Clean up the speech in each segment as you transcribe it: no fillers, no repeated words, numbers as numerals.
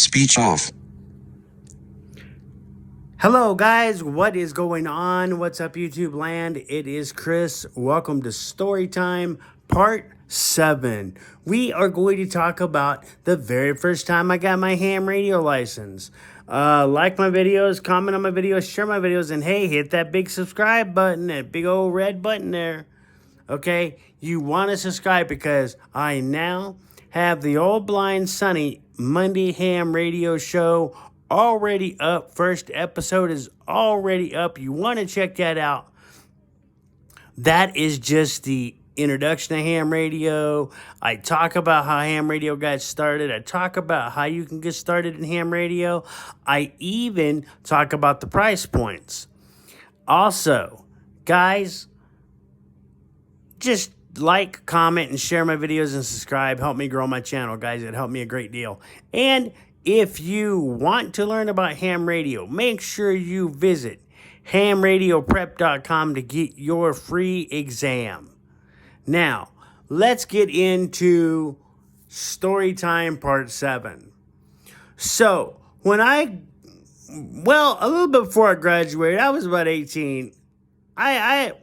Speech off. Hello guys, what is going on? What's up YouTube land? It is Chris. Welcome to Storytime Part 7. We are going to talk about the very first time I got my ham radio license. Like my videos, comment on my videos, share my videos, and hey, hit that big subscribe button, that big old red button there. Okay, you want to subscribe because I now have the Old Blind Sunny Monday Ham Radio Show already up. First episode is already up. You want to check that out. That is just the introduction to ham radio. I talk about how ham radio got started. I talk about how you can get started in ham radio. I even talk about the price points. Also, guys, just like, comment, and share my videos and subscribe. Help me grow my channel, guys. It helped me a great deal. And if you want to learn about ham radio, make sure you visit hamradioprep.com to get your free exam. Now, let's get into Storytime Part 7. So, a little bit before I graduated, I was about 18. I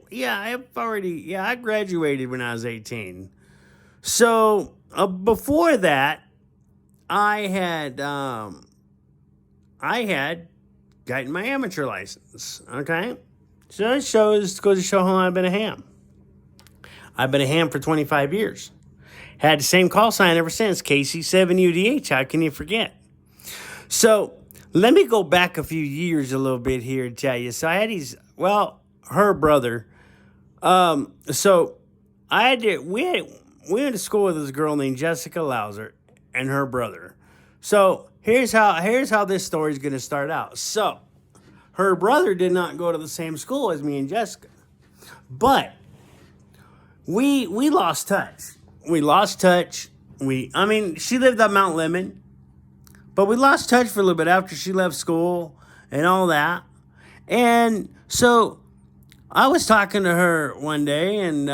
graduated when I was 18. So, before that, I had gotten my amateur license, okay? So it goes to show how long I've been a ham. I've been a ham for 25 years. Had the same call sign ever since, KC7UDH. How can you forget? So let me go back a few years a little bit here and tell you. So I had her brother. So we went to school with this girl named Jessica Lauser and her brother. So here's how this story is going to start out. So her brother did not go to the same school as me and Jessica, but we lost touch. We lost touch. She lived on Mount Lemmon, but we lost touch for a little bit after she left school and all that. And so I was talking to her one day, and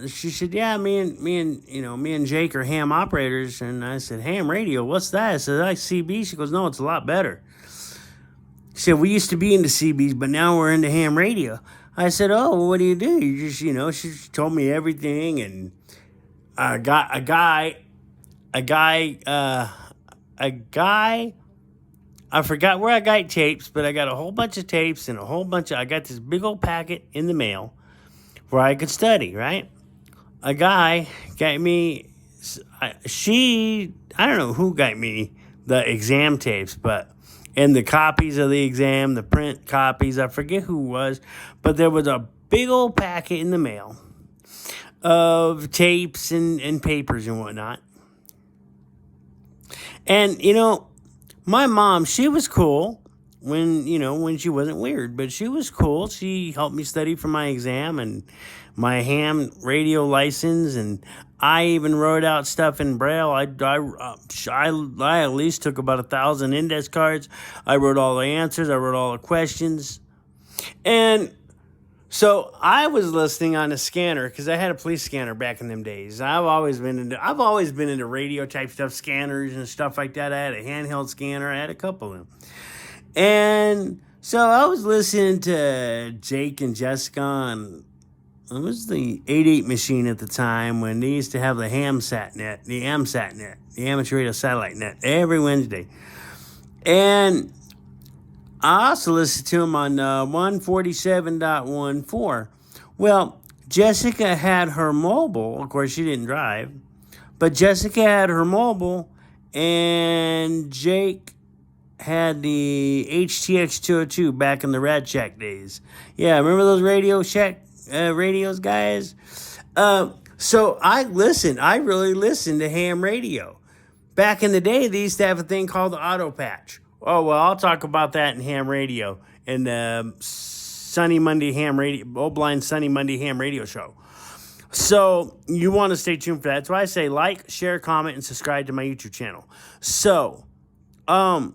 she said, "Yeah, me and Jake are ham operators." And I said, "Ham radio? What's that?" I said, "I CB." She goes, "No, it's a lot better." She said, "We used to be into CBs, but now we're into ham radio." I said, "Oh, well, what do? You just, She told me everything, and a guy. I forgot where I got tapes, but I got a whole bunch of tapes and I got this big old packet in the mail where I could study, right? A guy got me, I don't know who got me the exam tapes, and the copies of the exam, the print copies, I forget who it was, but there was a big old packet in the mail of tapes and papers and whatnot. And, my mom, she was cool when she wasn't weird, but she was cool. She helped me study for my exam and my ham radio license, and I even wrote out stuff in Braille. I at least took about 1,000 index cards. I wrote all the answers. I wrote all the questions. And so I was listening on a scanner because I had a police scanner back in them days. I've always been into radio type stuff, scanners and stuff like that. I had a handheld scanner. I had a couple of them. And so I was listening to Jake and Jessica on, it was the 88 machine at the time when they used to have the AMSAT net, the Amateur Radio Satellite Net, every Wednesday. And I also listened to him on 147.14. Well, Jessica had her mobile. Of course, she didn't drive. But Jessica had her mobile, and Jake had the HTX 202 back in the Rad Shack days. Yeah, remember those Radio Shack radios, guys? So I really listened to ham radio. Back in the day, they used to have a thing called the auto patch. Oh, well, I'll talk about that in ham radio in the Sunny Monday Ham Radio, Old Blind Sunny Monday Ham Radio Show. So you want to stay tuned for that. That's why I say like, share, comment, and subscribe to my YouTube channel. So, so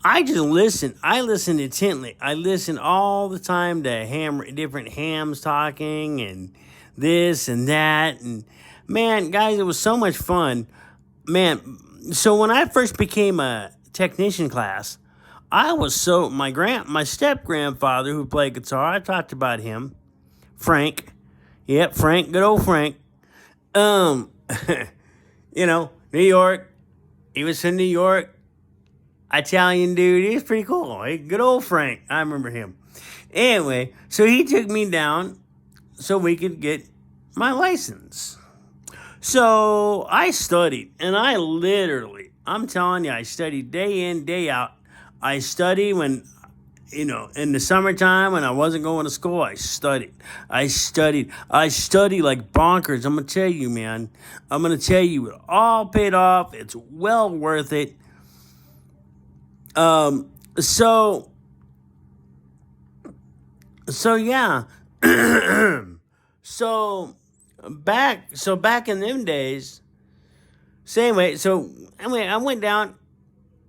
I just listen. I listen intently. I listen all the time to different hams talking and this and that. And Man, guys, it was so much fun. Man, so when I first became a technician class, I was so my step grandfather who played guitar. I talked about him, Frank. Yep, Frank, good old Frank. Um, New York. He was from New York. Italian dude. He was pretty cool. Hey, good old Frank. I remember him. Anyway, so he took me down so we could get my license. So I studied, and I'm telling you, I studied day in, day out. I studied when, in the summertime when I wasn't going to school, I studied. I studied like bonkers. I'm going to tell you, man. I'm going to tell you, it all paid off. It's well worth it. So yeah. Back in them days. I went down.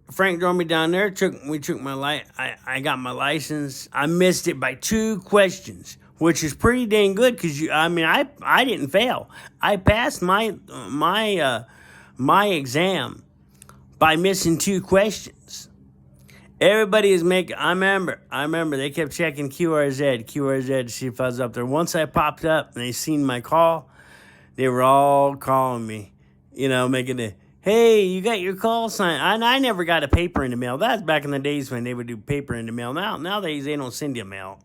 Frank drove me down there. We took my I got my license. I missed it by 2 questions, which is pretty dang good because I didn't fail. I passed my exam by missing 2 questions. Everybody is making. I remember they kept checking QRZ to see if I was up there. Once I popped up and they seen my call, they were all calling me, making it. Hey, you got your call sign. I never got a paper in the mail. That's back in the days when they would do paper in the mail. Nowadays they don't send you a mail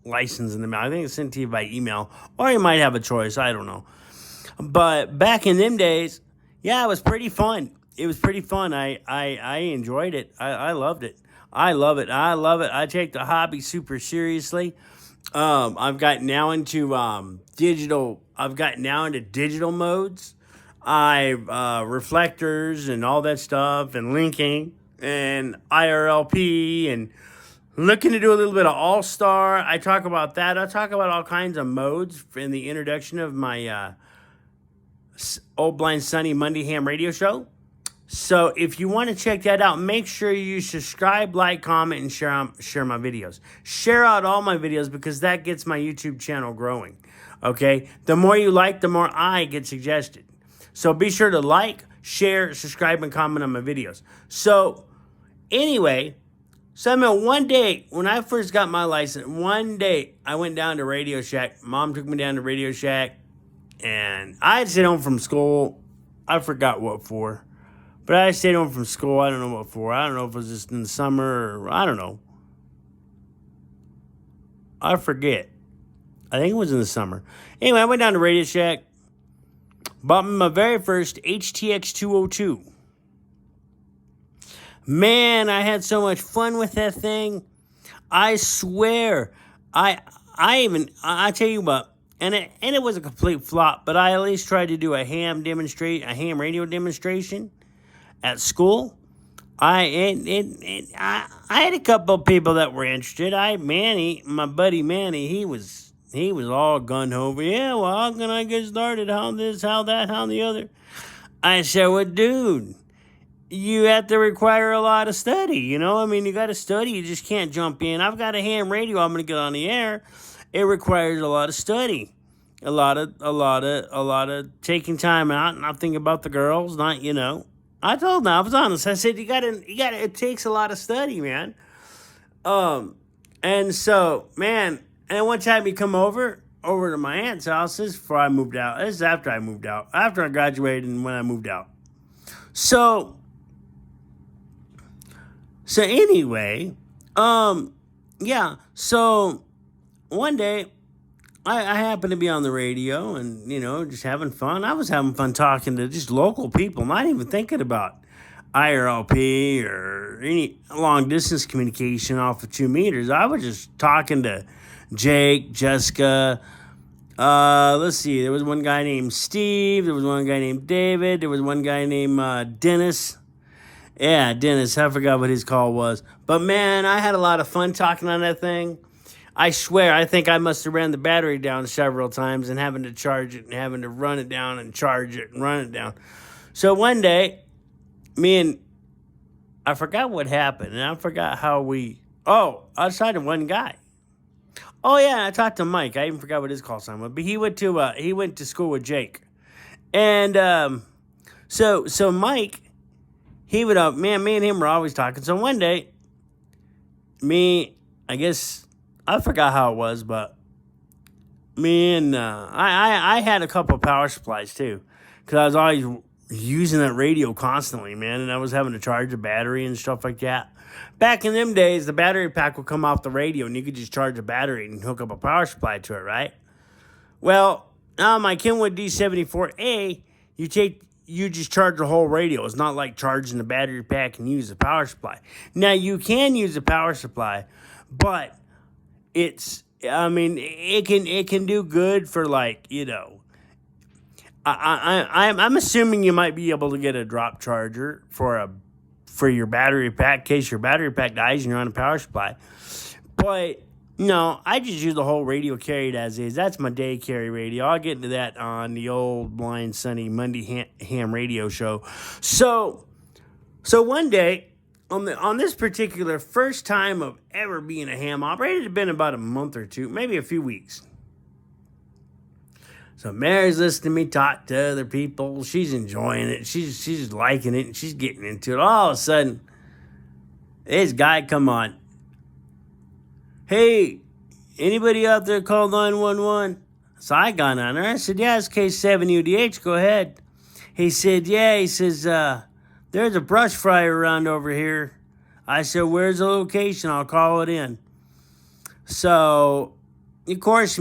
license in the mail. I think it's sent to you by email, or you might have a choice. I don't know. But back in them days, yeah, it was pretty fun. It was pretty fun. I enjoyed it. I loved it. I love it. I take the hobby super seriously. I've gotten now into digital. I've gotten now into digital modes. Reflectors and all that stuff, and linking and IRLP, and looking to do a little bit of All-Star. I talk about that. I talk about all kinds of modes in the introduction of my Old Blind Sunny Monday Ham radio show. So if you want to check that out, make sure you subscribe, like, comment, and share my videos. Share out all my videos because that gets my YouTube channel growing. Okay? The more you like, the more I get suggested. So be sure to like, share, subscribe, and comment on my videos. So anyway, one day, when I first got my license, one day I went down to Radio Shack. Mom took me down to Radio Shack, and I had stayed home from school. I forgot what for. But I stayed home from school. I don't know what for. I don't know if it was just in the summer or I don't know. I forget. I think it was in the summer. Anyway, I went down to Radio Shack. Bought me my very first HTX 202. Man, I had so much fun with that thing. I swear. I tell you what, and it was a complete flop, but I at least tried to do a ham radio demonstration at school. I had a couple of people that were interested. My buddy Manny, he was all gun-ho. Yeah, well, how can I get started? How this, how that, how the other? I said, well, dude, you have to require a lot of study. You got to study. You just can't jump in. I've got a ham radio. I'm going to get on the air. It requires a lot of study. A lot of taking time out, not thinking about the girls, I told them, I was honest. I said, it takes a lot of study, man. And so, man, and one time he come over to my aunt's house. This is before I moved out. This is after I moved out. After I graduated and when I moved out. So anyway, yeah. So one day, I happened to be on the radio and, just having fun. I was having fun talking to just local people, not even thinking about IRLP or any long-distance communication off of 2 meters. I was just talking to Jake, Jessica. Let's see. There was one guy named Steve. There was one guy named David. There was one guy named Dennis. Yeah, Dennis. I forgot what his call was. But, man, I had a lot of fun talking on that thing. I swear, I think I must have ran the battery down several times and having to charge it and having to run it down and charge it and run it down. So one day, I forgot what happened, and I forgot how I was talking to one guy. Oh, yeah, I talked to Mike. I even forgot what his call sign was. But he went to school with Jake. And so Mike, he would me and him were always talking. So one day, I guess I forgot how it was, but me and I had a couple of power supplies too, because I was always using that radio constantly, man, and I was having to charge the battery and stuff like that. Back in them days, the battery pack would come off the radio, and you could just charge the battery and hook up a power supply to it, right? Well, now my Kenwood D74A, you just charge the whole radio. It's not like charging the battery pack and use the power supply. Now you can use the power supply, but it can do good for, like, I'm assuming you might be able to get a drop charger for your battery pack in case your battery pack dies and you're on a power supply. But no, I just use the whole radio carried as is. That's my day carry radio. I'll get into that on the old Blind Sunny Monday ham radio show. So one day, on this particular first time of ever being a ham operator, it had been about a month or two, maybe a few weeks. So Mary's listening to me talk to other people. She's enjoying it. She's liking it, and she's getting into it. All of a sudden, this guy come on. Hey, anybody out there call 911? So I got on there. I said, yeah, it's case 7 UDH. Go ahead. He said, yeah. He says, there's a brush fryer around over here. I said, where's the location? I'll call it in. So, of course,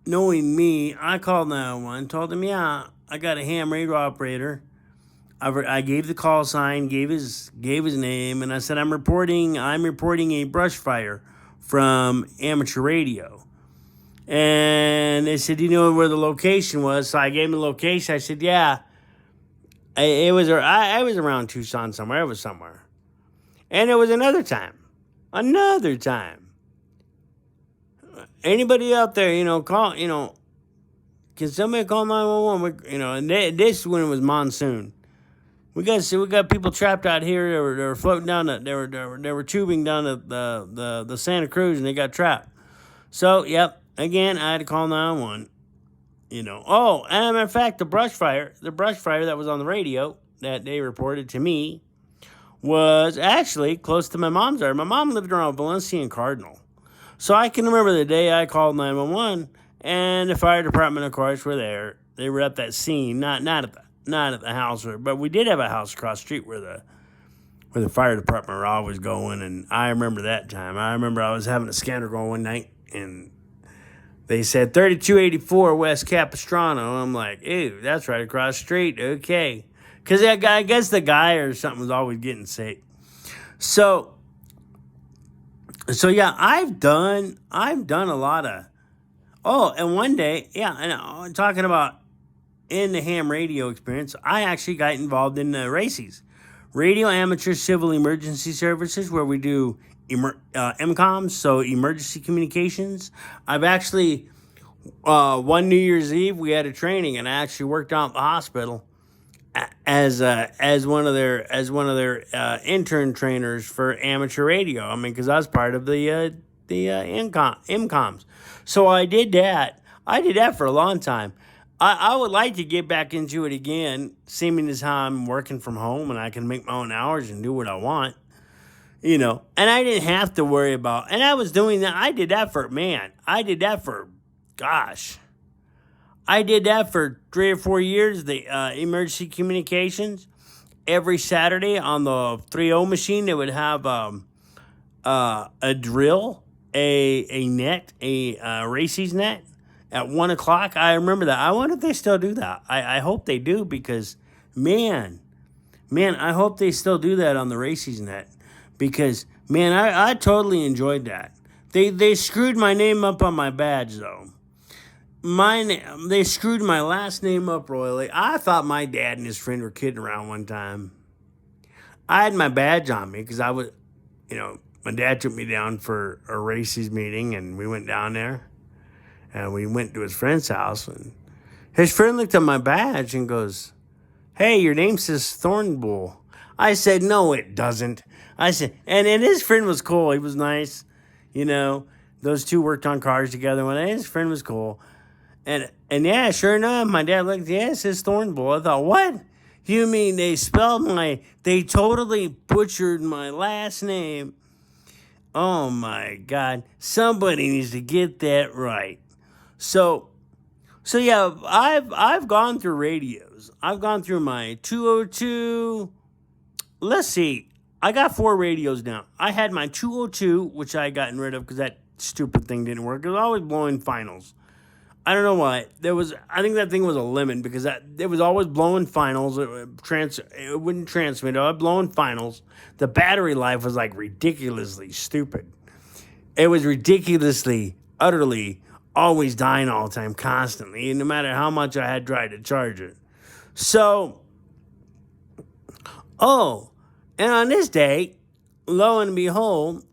knowing me, I called 911, told him, yeah, I got a ham radio operator. I gave the call sign, gave his name, and I said, I'm reporting a brush fire from amateur radio. And they said, do you know where the location was? So I gave him the location. I said, yeah. I was around Tucson somewhere. It was somewhere. And it was another time. Anybody out there, call, can somebody call 911? And this when it was monsoon. We got people trapped out here. They were floating down. They were tubing down the Santa Cruz, and they got trapped. So, yep. Again, I had to call 911. Oh, and as a matter of fact, the brush fire that was on the radio that they reported to me was actually close to my mom's yard. My mom lived around Valencia and Cardinal. So I can remember the day I called 911, and the fire department, of course, were there. They were at that scene, not at the house, but we did have a house across the street where the fire department were always going, and I remember that time. I remember I was having a scanner going one night, and they said 3284 West Capistrano. I'm like, ew, that's right across the street. Okay. Because I guess the guy or something was always getting sick. So yeah, I've done a lot of, and one day, yeah, and talking about in the ham radio experience, I actually got involved in the RACES, Radio Amateur Civil Emergency Services, where we do MCOMs, so emergency communications. I've actually, one New Year's Eve, we had a training, and I actually worked out at the hospital as one of their intern trainers for amateur radio. Because I was part of the MCOMs. So I did that. For a long time. I would like to get back into it again, seeming as how I'm working from home and I can make my own hours and do what I want. And I didn't have to worry about, and I was doing that. I did that for 3 or 4 years, the emergency communications. Every Saturday on the 3.0 machine, they would have a drill, a net, a RACES net at 1 o'clock. I remember that. I wonder if they still do that. I hope they do, because, man, I hope they still do that on the RACES net. Because, man, I totally enjoyed that. They screwed my name up on my badge, though. They screwed my last name up royally. I thought my dad and his friend were kidding around one time. I had my badge on me because I was, my dad took me down for a RACES meeting, and we went down there. And we went to his friend's house, and his friend looked at my badge and goes, "Hey, your name says Thornbull." I said, "No, it doesn't." I said, and his friend was cool. He was nice. Those two worked on cars together. His friend was cool. And yeah, sure enough, my dad looked, yeah, it says Thornbull. I thought, what? You mean they totally butchered my last name? Oh my God. Somebody needs to get that right. So, so yeah, I've gone through radios. I've gone through my 202. Let's see. I got 4 radios now. I had my 202, which I gotten rid of because that stupid thing didn't work. It was always blowing finals. I don't know why. I think that thing was a lemon because it was always blowing finals. It wouldn't transmit. It was blowing finals. The battery life was like ridiculously stupid. It was ridiculously, utterly, always dying all the time, constantly, no matter how much I had tried to charge it. So, and on this day, lo and behold,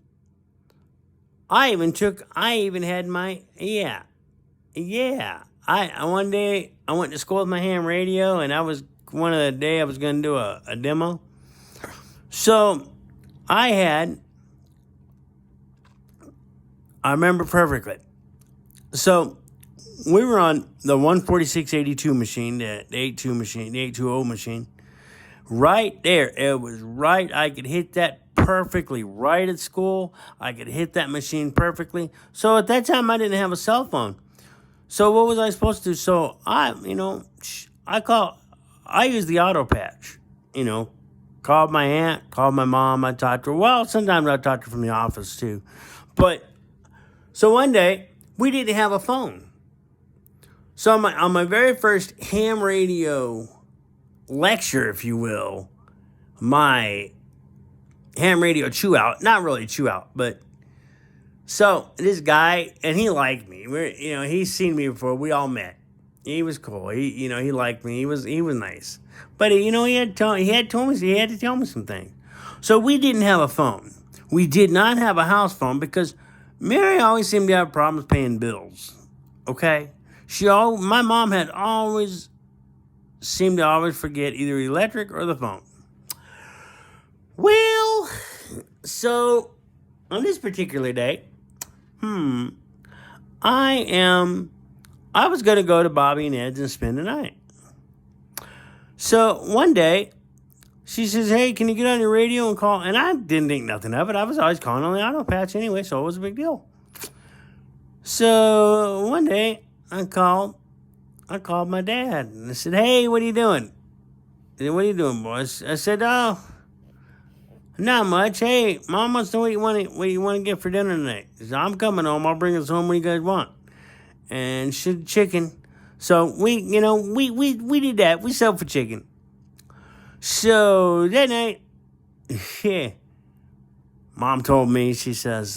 I even had my, yeah. One day I went to school with my ham radio, and one of the day I was going to do a demo. So I remember perfectly. So we were on the 14682 machine, the 82 machine, the 820 machine. Right there, it was right. I could hit that perfectly right at school. I could hit that machine perfectly. So at that time, I didn't have a cell phone. So what was I supposed to do? So I used the auto patch, called my aunt, called my mom. I talked to her. Well, sometimes I talked to her from the office too. But so one day we didn't have a phone. So on my very first ham radio lecture, if you will, my ham radio chew out, not really chew out, but so this guy, and he liked me. He's seen me before. We all met. He was cool. He liked me. He was nice. But he had to tell me some things. So we didn't have a phone. We did not have a house phone because Mary always seemed to have problems paying bills. Okay, my mom had always seemed to always forget either electric or the phone. Well, so on this particular day, I was going to go to Bobby and Ed's and spend the night. So one day, she says, hey, can you get on your radio and call? And I didn't think nothing of it. I was always calling on the auto patch anyway, so it was a big deal. So one day, I called my dad and I said, hey, what are you doing? He said, what are you doing, boys? I said, oh, not much. Hey, Mom wants to know what you want to get for dinner tonight. She said, I'm coming home. I'll bring us home what you guys want. And she said chicken. So we did that. We settled for chicken. So that night, yeah, Mom told me, she says,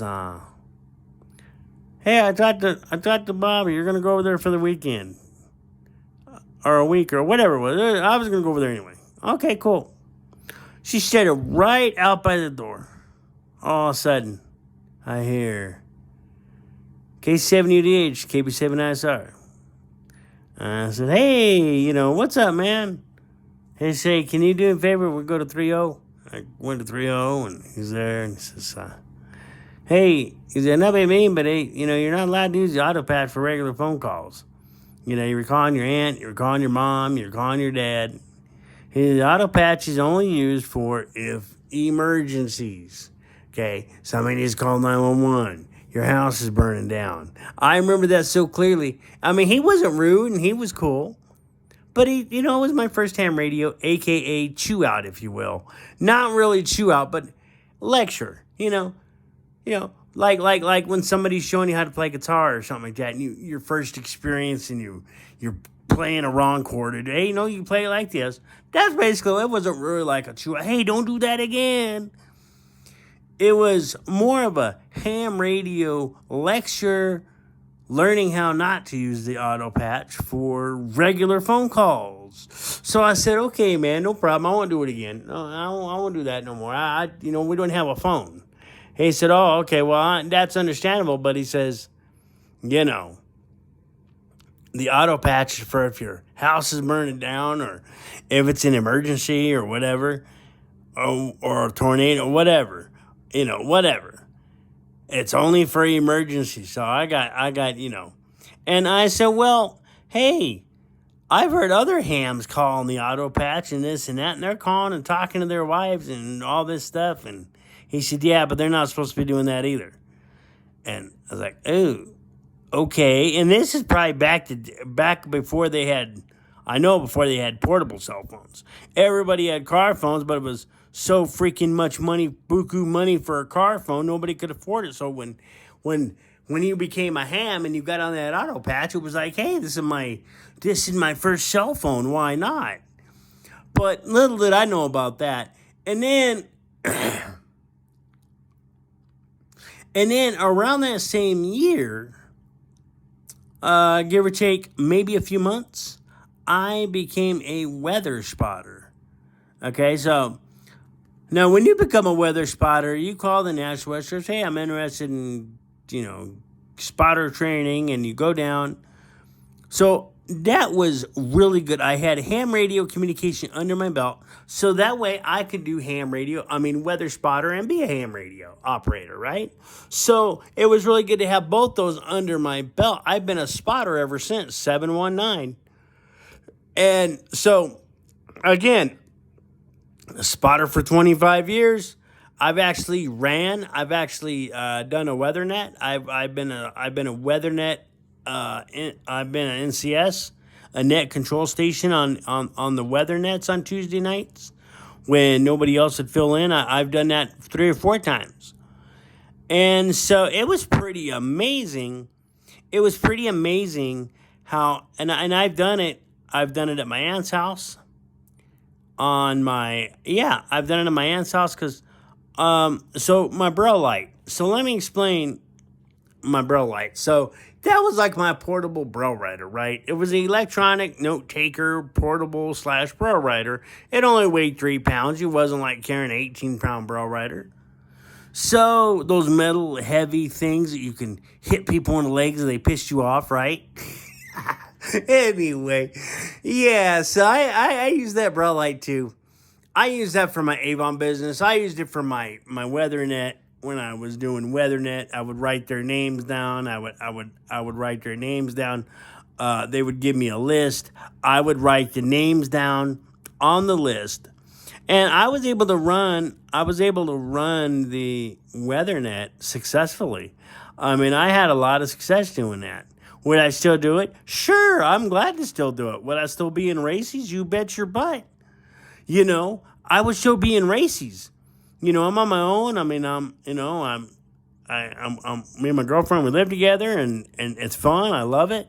hey, I talked to Bobby. You're gonna go over there for the weekend. Or a week or whatever it was. I was gonna go over there anyway. Okay, cool. She set it right out by the door. All of a sudden, I hear K7UDH, KB7ISR. I said, hey, what's up, man? He said, can you do me a favor? We'll go to 3-0. I went to 3-0, and he's there, and he says, hey, he said, not by me, but hey, you're not allowed to use the auto patch for regular phone calls. You're calling your aunt, you're calling your mom, you're calling your dad. The auto patch is only used for if emergencies. Okay, somebody needs to call 911. Your house is burning down. I remember that so clearly. I mean, he wasn't rude and he was cool. But it was my first ham radio, a.k.a. chew out, if you will. Not really chew out, but lecture, like when somebody's showing you how to play guitar or something like that, and your first experience and you're playing a wrong chord. Hey, you play it like this. That's basically, it wasn't really like a chew out. Hey, don't do that again. It was more of a ham radio lecture, learning how not to use the auto patch for regular phone calls. So I said, okay, man, no problem. I won't do it again. No, I won't do that no more. We don't have a phone. He said, oh, okay, well, that's understandable. But he says, the auto patch is for if your house is burning down or if it's an emergency or whatever, or a tornado, whatever, whatever. It's only for emergency. So I got, and I said, well, hey, I've heard other hams calling the auto patch and this and that, and they're calling and talking to their wives and all this stuff. And he said, yeah, but they're not supposed to be doing that either. And I was like, oh, okay. And this is probably back before they had, before they had portable cell phones. Everybody had car phones, but it was so freaking much money, buku money for a car phone, nobody could afford it. So when you became a ham and you got on that auto patch, it was like, hey, this is my first cell phone. Why not? But little did I know about that. And then around that same year, give or take maybe a few months, I became a weather spotter. Okay, so now when you become a weather spotter, you call the National Weather Service, hey, I'm interested in, spotter training, and you go down. So that was really good. I had ham radio communication under my belt, so that way I could do weather spotter and be a ham radio operator, right? So it was really good to have both those under my belt. I've been a spotter ever since, 719. And so, again, a spotter for 25 years. I've actually done a WeatherNet. I've been a WeatherNet. I've been an NCS, a net control station on the WeatherNets on Tuesday nights when nobody else would fill in. I've done that 3 or 4 times, and so it was pretty amazing. It was pretty amazing how and I've done it. I've done it at my aunt's house. I've done it at my aunt's house because. So my Braille light. So let me explain my Braille light. So that was like my portable Braille writer, right? It was an electronic note taker, portable / Braille writer. It only weighed 3 pounds. It wasn't like carrying an 18-pound Braille writer. So those metal heavy things that you can hit people in the legs and they piss you off, right? Anyway, yeah, so I use that Braille light too. I used that for my Avon business. I used it for my WeatherNet when I was doing WeatherNet. I would write their names down. I would write their names down. They would give me a list. I would write the names down on the list, and I was able to run the WeatherNet successfully. I mean, I had a lot of success doing that. Would I still do it? Sure, I'm glad to still do it. Would I still be in races? You bet your butt. I would still be in races. I'm on my own. I mean, me and my girlfriend, we live together and it's fun. I love it.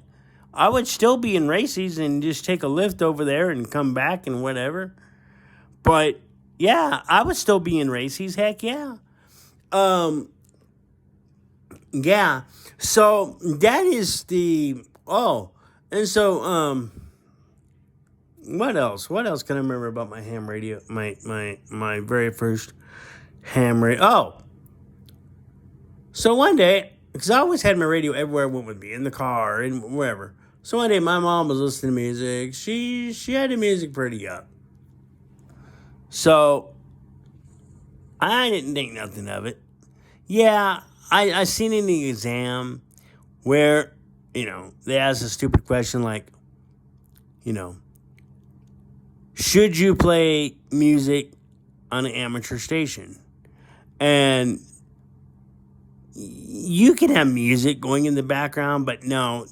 I would still be in races and just take a lift over there and come back and whatever. But yeah, I would still be in races. Heck yeah. Yeah. So that is and so, what else? What else can I remember about my ham radio? My very first ham radio. Oh, so one day, because I always had my radio everywhere I went with me, in the car and wherever. So one day, my mom was listening to music. She had the music pretty up. So I didn't think nothing of it. Yeah, I seen in the exam where they asked a stupid question like, should you play music on an amateur station? And you can have music going in the background, but no,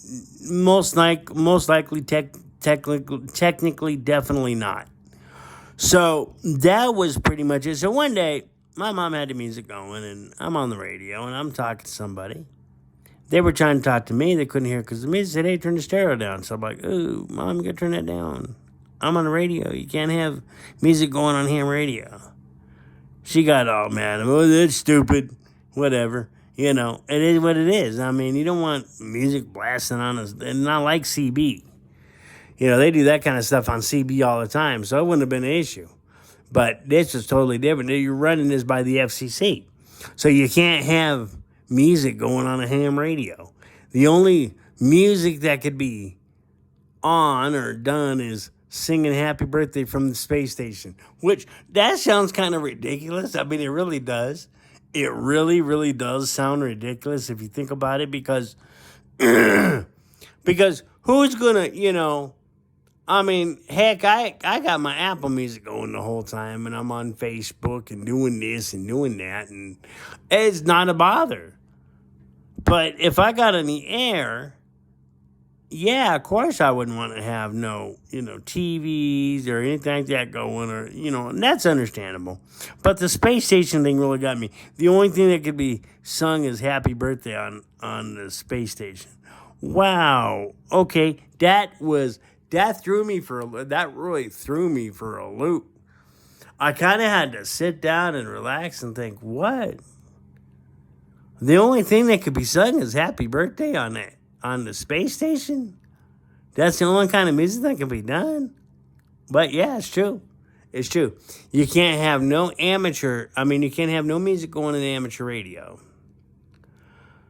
most likely, technically, definitely not. So that was pretty much it. So one day, my mom had the music going, and I'm on the radio, and I'm talking to somebody. They were trying to talk to me. They couldn't hear because the music said, hey, turn the stereo down. So I'm like, ooh, Mom, you got to turn that down. I'm on the radio. You can't have music going on ham radio. She got all mad. Oh, that's stupid. Whatever. It is what it is. I mean, you don't want music blasting on us. And not like CB. They do that kind of stuff on CB all the time, so it wouldn't have been an issue. But this is totally different. You're running this by the FCC. So you can't have music going on a ham radio. The only music that could be on or done is singing happy birthday from the space station, which that sounds kind of ridiculous. I mean, it really does. It really, really does sound ridiculous if you think about it, because Because who's gonna, I mean, heck, I got my Apple Music going the whole time, and I'm on Facebook and doing this and doing that, and it's not a bother. But if I got on the air, yeah, of course I wouldn't want to have no, TVs or anything like that going, or, and that's understandable. But the space station thing really got me. The only thing that could be sung is Happy Birthday on the space station. Wow. Okay, that really threw me for a loop. I kind of had to sit down and relax and think, what? The only thing that could be sung is Happy Birthday on the space station? That's the only kind of music that can be done? But yeah, it's true. It's true. You can't have no music going in amateur radio.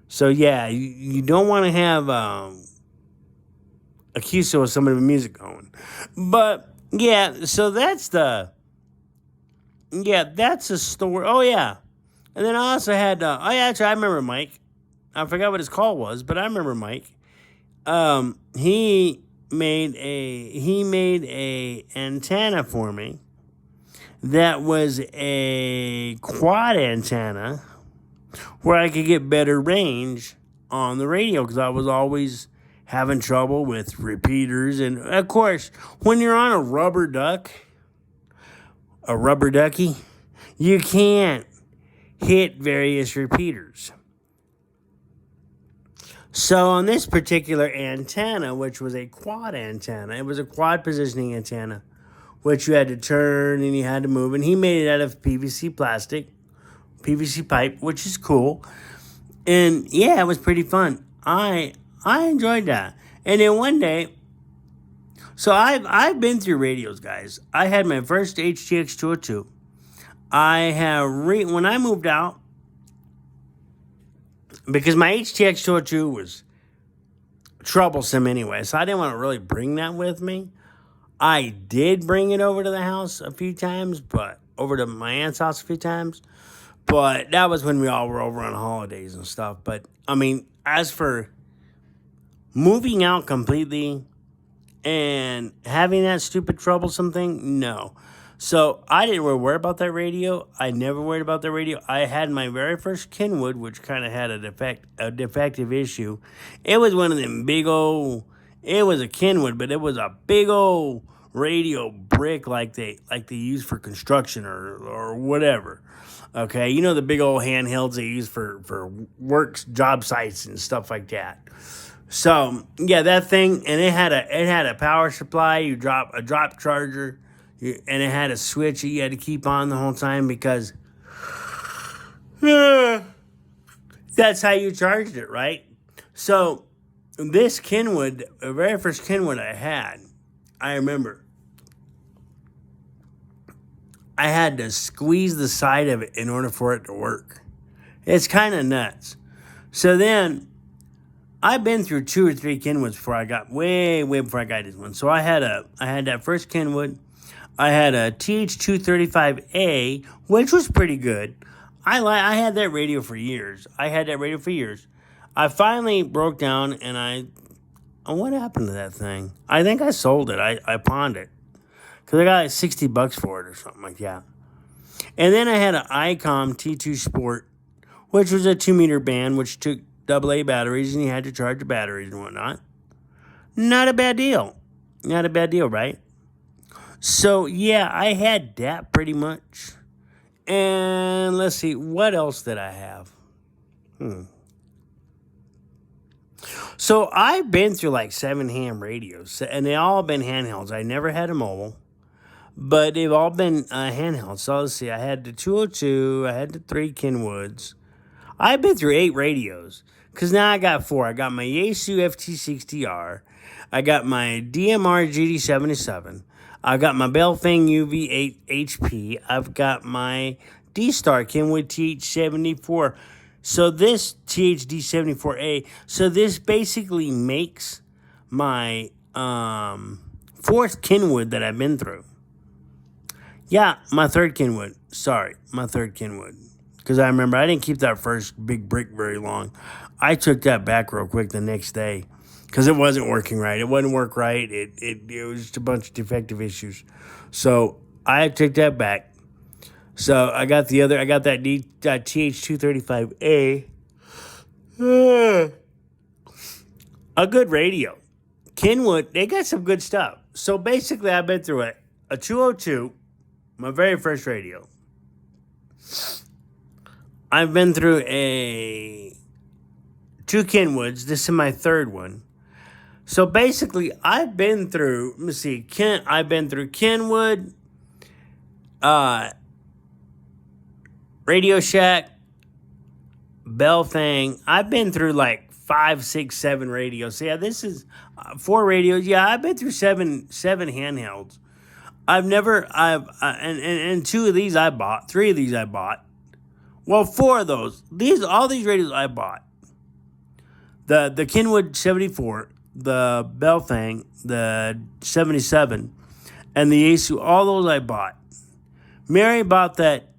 So yeah, you don't want to have a QSO with some of the music going. But yeah, so that's the story. Oh yeah. And then I also had actually I remember Mike. I forgot what his call was, but I remember Mike. He made a antenna for me that was a quad antenna where I could get better range on the radio because I was always having trouble with repeaters. And of course, when you're on a rubber ducky, you can't hit various repeaters. So on this particular antenna, which was a quad antenna, it was a quad positioning antenna, which you had to turn and you had to move. And he made it out of PVC pipe, which is cool. And yeah, it was pretty fun. I enjoyed that. And then one day, so I've been through radios, guys. I had my first HTX 202. When I moved out, because my HTX 202 was troublesome anyway, so I didn't want to really bring that with me. I did bring it over to the house a few times, but over to my aunt's house a few times. But that was when we all were over on holidays and stuff. But, I mean, as for moving out completely and having that stupid troublesome thing, no. So I didn't really worry about that radio. I never worried about the radio. I had my very first Kenwood, which kind of had a defective issue. It was one of them big old, it was a Kenwood, but it was a big old radio brick like they use for construction or whatever. Okay, you know the big old handhelds they use for works, job sites and stuff like that. So yeah, that thing, and it had a power supply. You drop a drop charger, and it had a switch that you had to keep on the whole time because that's how you charged it, right? So this Kenwood, the very first Kenwood I had, I remember I had to squeeze the side of it in order for it to work. It's kind of nuts. So then, I've been through 2 or 3 Kenwoods before I got way before I got this one. So I had that first Kenwood. I had a TH235A, which was pretty good. I had that radio for years. I finally broke down, and what happened to that thing? I think I sold it. I pawned it. Because I got like $60 for it or something like that. And then I had an ICOM T2 Sport, which was a 2-meter band, which took AA batteries, and you had to charge the batteries and whatnot. Not a bad deal. Right? So, yeah, I had that pretty much. And let's see, what else did I have? So, I've been through like 7 ham radios, and they all been handhelds. I never had a mobile. But they've all been handheld. So let's see. I had the 202. I had the 3 Kenwoods. I've been through 8 radios. Because now I got 4. I got my Yaesu FT60R. I got my DMR GD77. I've got my Belfang UV8 HP. I've got my D-Star Kenwood TH74. So this THD74A. So this basically makes my 4th Kenwood that I've been through. Yeah, my third Kenwood. Because I remember I didn't keep that first big brick very long. I took that back real quick the next day. because it wasn't working right. It wouldn't work right. It was just a bunch of defective issues. So I took that back. So I got that TH235A. A good radio. Kenwood, they got some good stuff. So basically, I've been through it. A 202, my very first radio. I've been through two Kenwoods. This is my third one. So basically, I've been through, let me see, I've been through Kenwood, Radio Shack, Bell Thing. I've been through like 5, 6, 7 radios. So yeah, this is 4 radios. Yeah, I've been through seven handhelds. And 2 of these I bought. 3 of these I bought. Well, 4 of those. All these radios I bought. The Kenwood 74, the Bell Thing, the 77, and the Yaesu. All those I bought. Mary bought that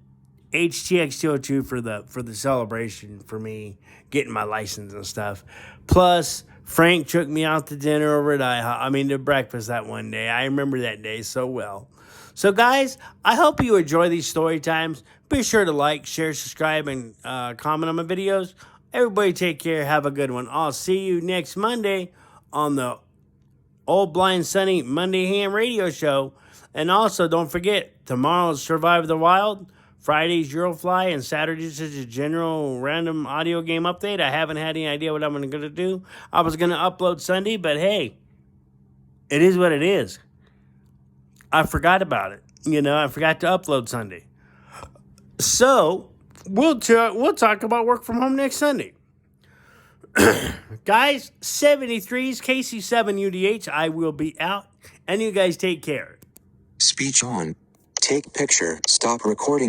HTX 202 for the celebration for me getting my license and stuff. Plus, Frank took me out to dinner over at IHOP. To breakfast that one day. I remember that day so well. So, guys, I hope you enjoy these story times. Be sure to like, share, subscribe, and comment on my videos. Everybody take care. Have a good one. I'll see you next Monday on the Old Blind Sunny Monday Ham Radio Show. And also, don't forget, tomorrow's Survive the Wild, Friday's Eurofly, and Saturday's is a general random audio game update. I haven't had any idea what I'm going to do. I was going to upload Sunday, but hey, it is what it is. I forgot about it. I forgot to upload Sunday. So, we'll talk about work from home next Sunday. Guys, 73's KC7UDH. I will be out, and you guys take care. Speech on. Take picture. Stop recording.